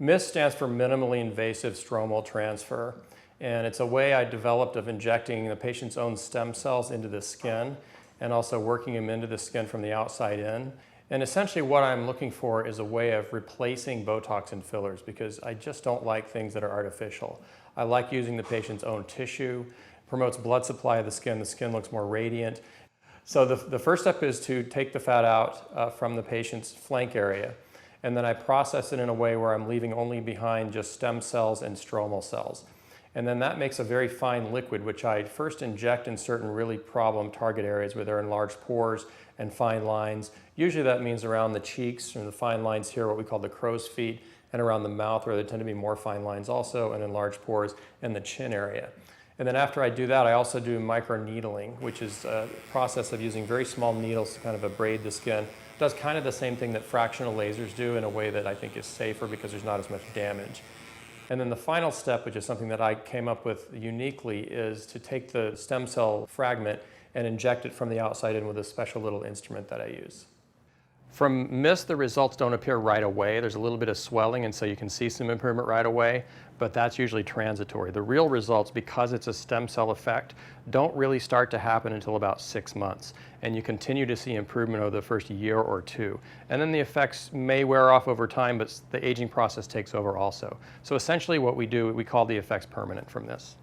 MIST stands for Minimally Invasive Stromal Transfer, and it's a way I developed of injecting the patient's own stem cells into the skin and also working them into the skin from the outside in. And essentially what I'm looking for is a way of replacing Botox and fillers, because I just don't like things that are artificial. I like using the patient's own tissue, promotes blood supply of the skin looks more radiant. So the first step is to take the fat out from the patient's flank area, and then I process it in a way where I'm leaving only behind just stem cells and stromal cells. And then that makes a very fine liquid, which I first inject in certain really problem target areas where there are enlarged pores and fine lines. Usually that means around the cheeks, and the fine lines here, what we call the crow's feet, and around the mouth where there tend to be more fine lines also, and enlarged pores, and the chin area. And then after I do that, I also do microneedling, which is a process of using very small needles to kind of abrade the skin. It does kind of the same thing that fractional lasers do in a way that I think is safer because there's not as much damage. And then the final step, which is something that I came up with uniquely, is to take the stem cell fragment and inject it from the outside in with a special little instrument that I use. From MIST, the results don't appear right away. There's a little bit of swelling, and so you can see some improvement right away, but that's usually transitory. The real results, because it's a stem cell effect, don't really start to happen until about 6 months, and you continue to see improvement over the first year or two. And then the effects may wear off over time, but the aging process takes over also. So essentially what we do, we call the effects permanent from this.